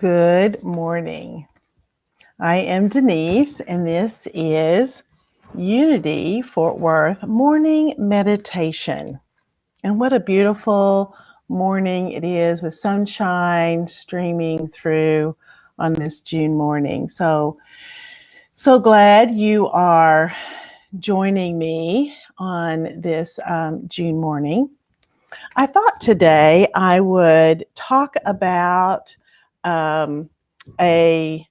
Good morning. I am Denise, and this is Unity Fort Worth Morning Meditation. And what a beautiful morning it is with sunshine streaming through on this June morning. So glad you are joining me on this June morning. I thought today I would talk about a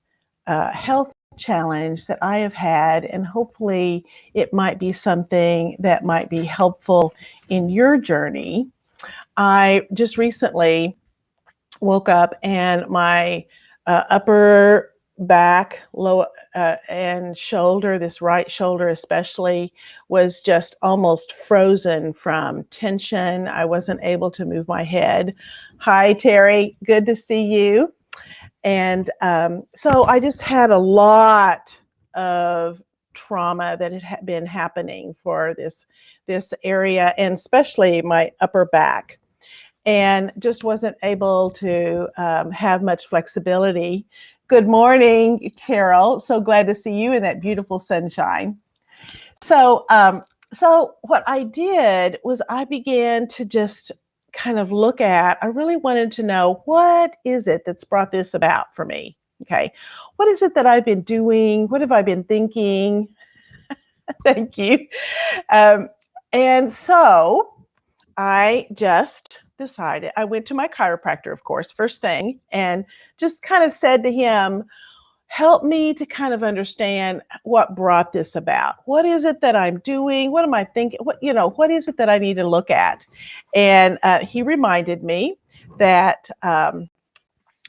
health challenge that I have had, and hopefully it might be something that might be helpful in your journey. I just recently woke up and my upper back, low and shoulder, this right shoulder especially, was just almost frozen from tension. I wasn't able to move my head. Hi, Terry. Good to see you. And so I just had a lot of trauma that had been happening for this area, and especially my upper back, and just wasn't able to have much flexibility. Good morning, Carol. So glad to see you in that beautiful sunshine. So what I did was I began to just kind of look at, I really wanted to know, what is it that's brought this about for me? Okay. What is it that I've been doing? What have I been thinking? Thank you. And so I just decided, I went to my chiropractor, of course, first thing, and just kind of said to him, help me to kind of understand what brought this about. What is it that I'm doing? What am I thinking? What is it that I need to look at? And he reminded me that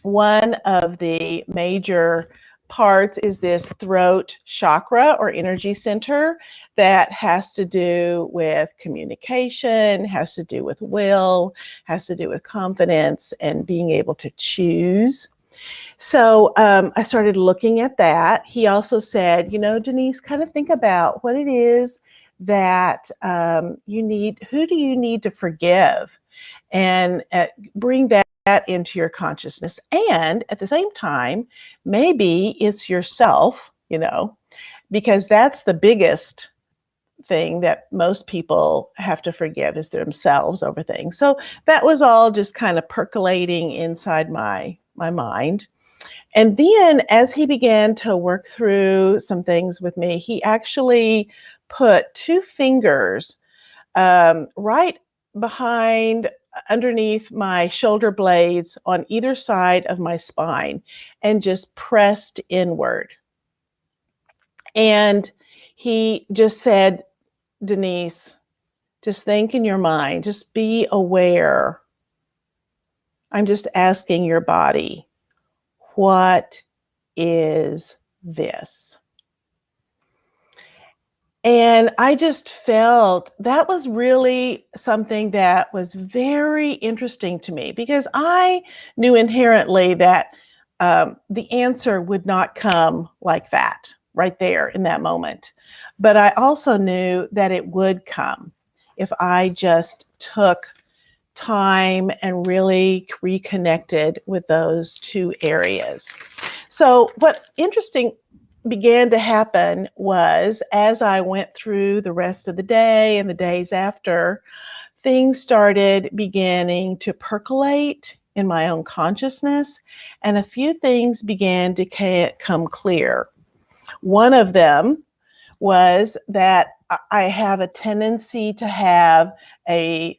one of the major parts is this throat chakra or energy center that has to do with communication, has to do with will, has to do with confidence and being able to choose. So I started looking at that. He also said, Denise, kind of think about what it is that you need. Who do you need to forgive? And bring that into your consciousness. And at the same time, maybe it's yourself, because that's the biggest thing that most people have to forgive, is themselves over things. So that was all just kind of percolating inside my mind. And then as he began to work through some things with me, he actually put two fingers right behind, underneath my shoulder blades on either side of my spine, and just pressed inward. And he just said, Denise, just think in your mind, just be aware. I'm just asking your body, what is this? And I just felt that was really something that was very interesting to me, because I knew inherently that the answer would not come like that right there in that moment. But I also knew that it would come if I just took time and really reconnected with those two areas. So what interesting began to happen was, as I went through the rest of the day and the days after, things started beginning to percolate in my own consciousness, and a few things began to come clear. One of them was that I have a tendency to have a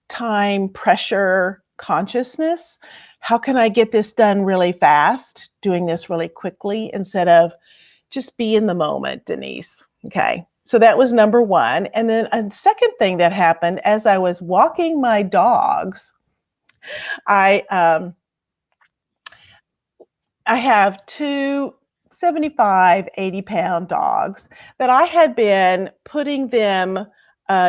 time pressure consciousness. How can I get this done really fast, doing this really quickly, instead of just be in the moment, Denise? Okay, so that was number one. And then a second thing that happened, as I was walking my dogs, I have two 75, 80-pound dogs that I had been putting them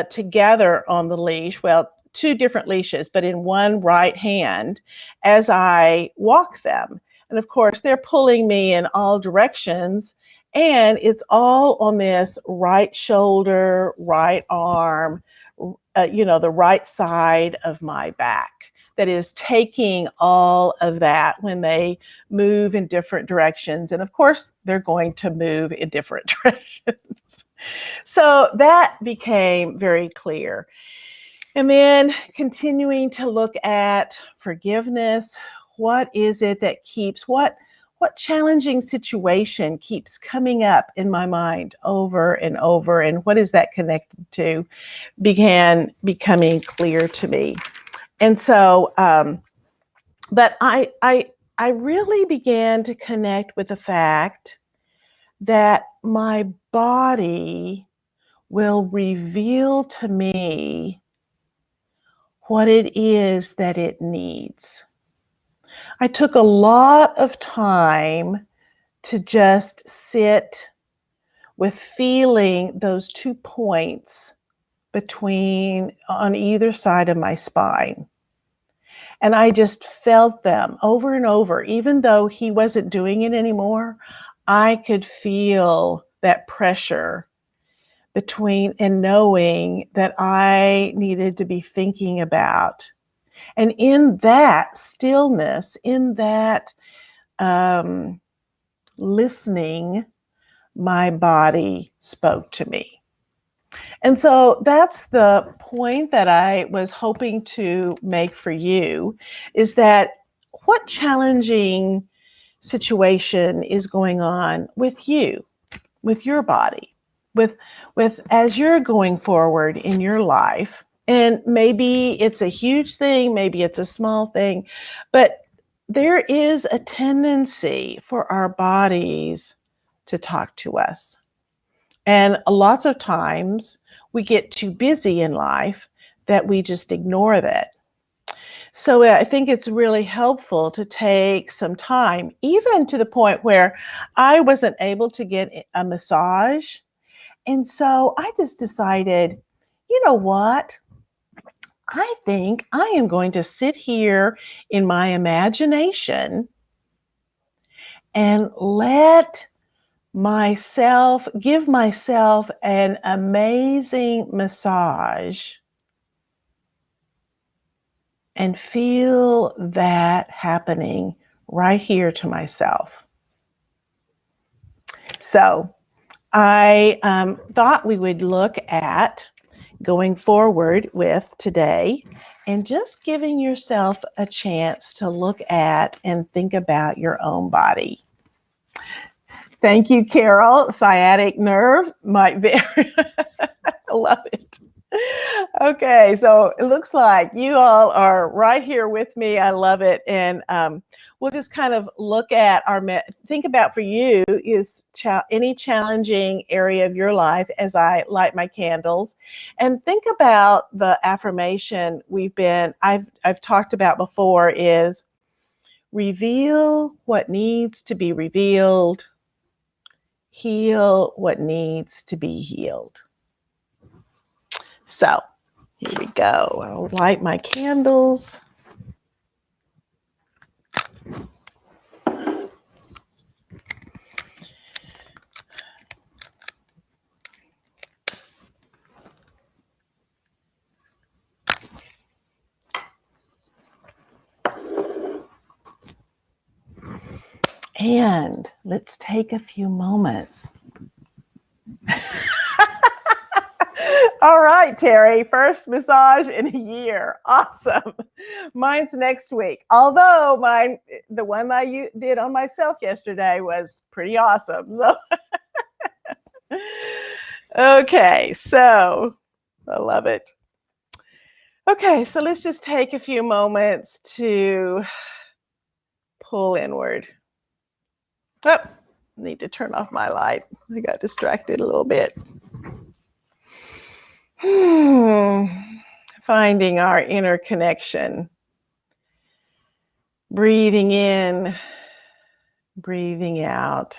together on the leash. Well, two different leashes, but in one right hand as I walk them. And of course, they're pulling me in all directions, and it's all on this right shoulder, right arm, the right side of my back. that is taking all of that when they move in different directions. And of course, they're going to move in different directions. So that became very clear. And then continuing to look at forgiveness. What is it that keeps, what challenging situation keeps coming up in my mind over and over, and what is that connected to, began becoming clear to me. And so, but I really began to connect with the fact that my body will reveal to me what it is that it needs. I took a lot of time to just sit with feeling those 2 points on either side of my spine. And I just felt them over and over. Even though he wasn't doing it anymore, I could feel that pressure between, and knowing that I needed to be thinking about. And in that stillness, in that listening, my body spoke to me. And so that's the point that I was hoping to make for you, is that what challenging situation is going on with you, with your body, with as you're going forward in your life. And maybe it's a huge thing, maybe it's a small thing, but there is a tendency for our bodies to talk to us. And lots of times we get too busy in life that we just ignore that. So I think it's really helpful to take some time, even to the point where I wasn't able to get a massage. And so I just decided, you know what? I think I am going to sit here in my imagination and give myself an amazing massage and feel that happening right here to myself. So I thought we would look at going forward with today and just giving yourself a chance to look at and think about your own body. Thank you, Carol. Sciatic nerve might vary. I love it. Okay, so it looks like you all are right here with me. I love it. And we'll just kind of look at think about for you is any challenging area of your life as I light my candles, and think about the affirmation I've talked about before is reveal what needs to be revealed, heal what needs to be healed. So here we go. I'll light my candles. And let's take a few moments. All right, Terry, first massage in a year. Awesome. Mine's next week. Although the one I did on myself yesterday was pretty awesome. So okay, so I love it. Okay, so let's just take a few moments to pull inward. Oh, need to turn off my light. I got distracted a little bit. Finding our inner connection. Breathing in, breathing out.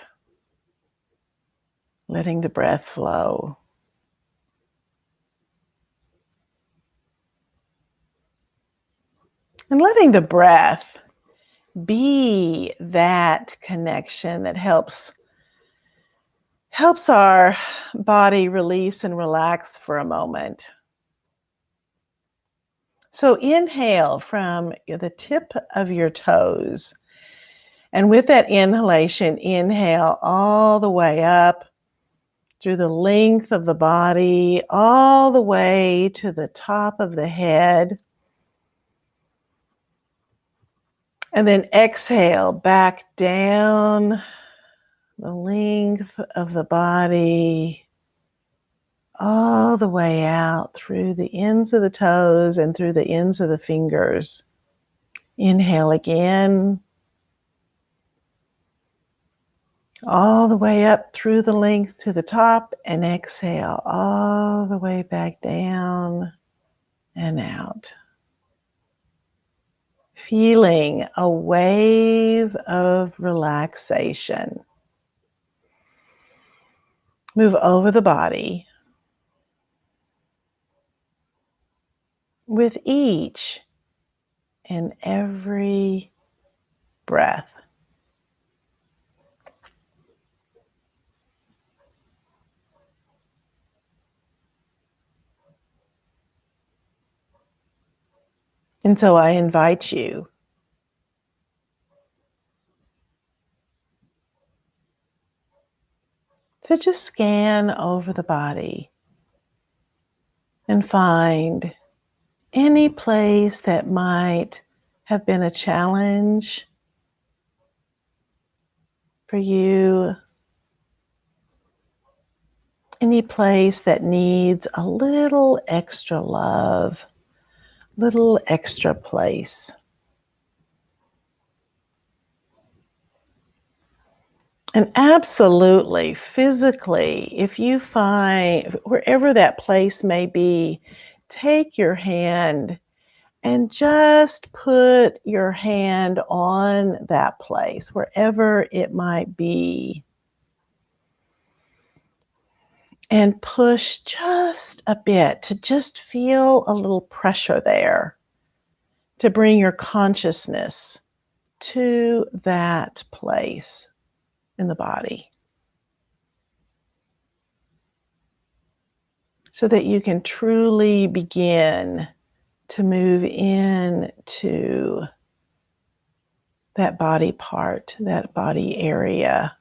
Letting the breath flow. And letting the breath be that connection that helps our body release and relax for a moment. So inhale from the tip of your toes. And with that inhalation, inhale all the way up through the length of the body, all the way to the top of the head. And then exhale back down the length of the body, all the way out through the ends of the toes and through the ends of the fingers. Inhale again, all the way up through the length to the top, and exhale all the way back down and out. Feeling a wave of relaxation move over the body with each and every breath. And so I invite you to just scan over the body and find any place that might have been a challenge for you, any place that needs a little extra love, little extra place. And absolutely, physically, if you find wherever that place may be, take your hand and just put your hand on that place, wherever it might be. And push just a bit to just feel a little pressure there, to bring your consciousness to that place in the body, so that you can truly begin to move into that body part, that body area.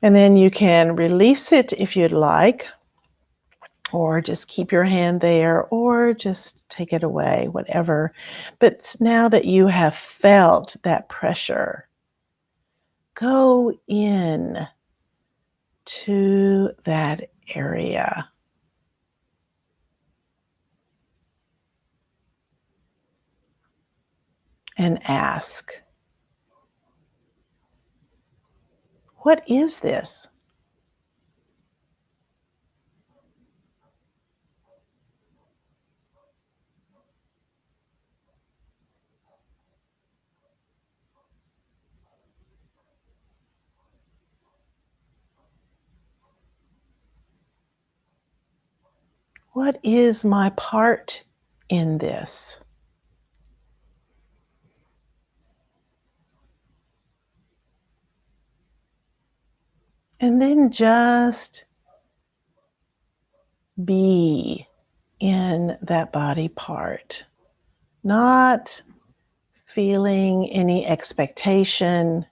And then you can release it if you'd like, or just keep your hand there, or just take it away, whatever. But now that you have felt that pressure, go in to that area and ask, what is this? What is my part in this? And then just be in that body part, not feeling any expectation,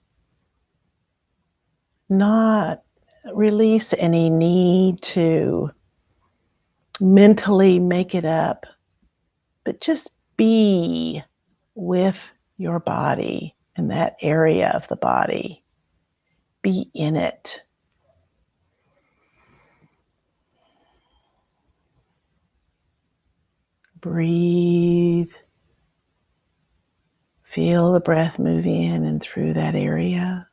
not release any need to mentally make it up, but just be with your body in that area of the body. Be in it. Breathe. Feel the breath move in and through that area.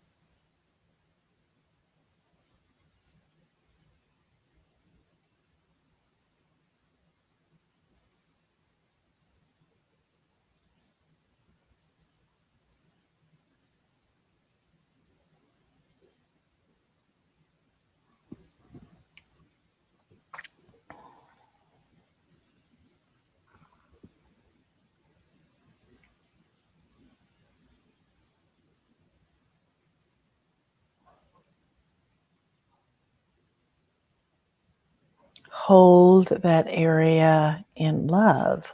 hold that area in love.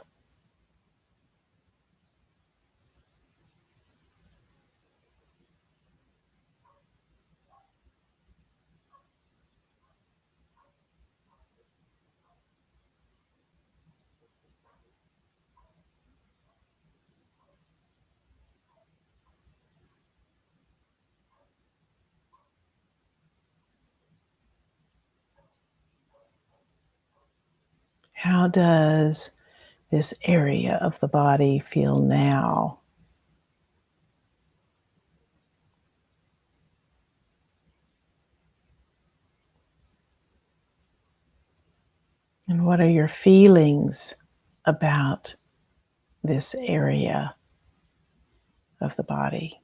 How does this area of the body feel now? And what are your feelings about this area of the body?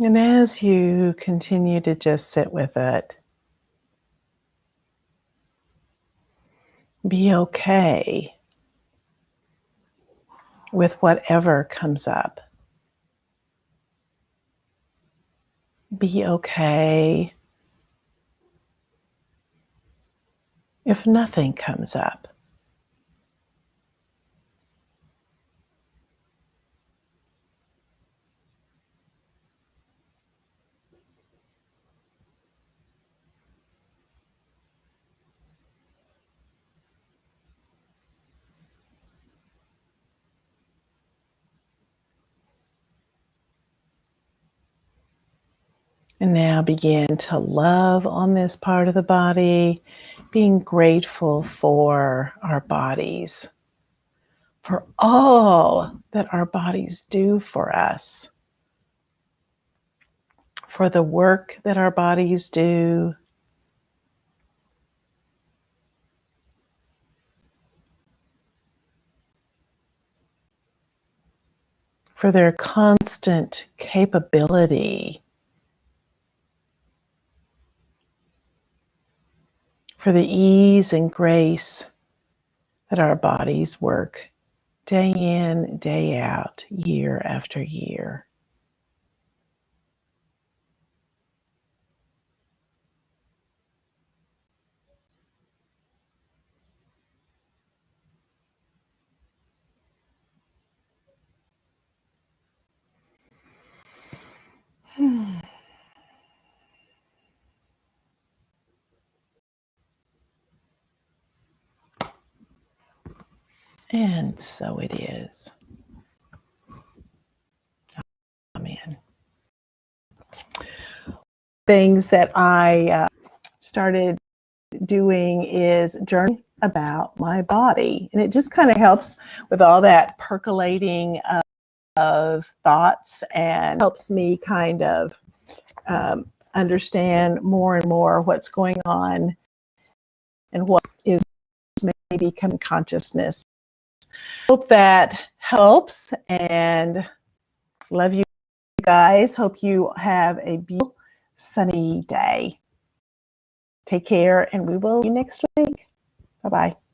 And as you continue to just sit with it, be okay with whatever comes up. Be okay if nothing comes up. And now begin to love on this part of the body, being grateful for our bodies, for all that our bodies do for us, for the work that our bodies do, for their constant capability, for the ease and grace that our bodies work day in, day out, year after year. And so it is. Amen. Things that I started doing is journaling about my body. And it just kind of helps with all that percolating of thoughts and helps me kind of understand more and more what's going on and what is maybe coming consciousness. Hope that helps and love you guys. Hope you have a beautiful sunny day. Take care and we will see you next week. Bye-bye.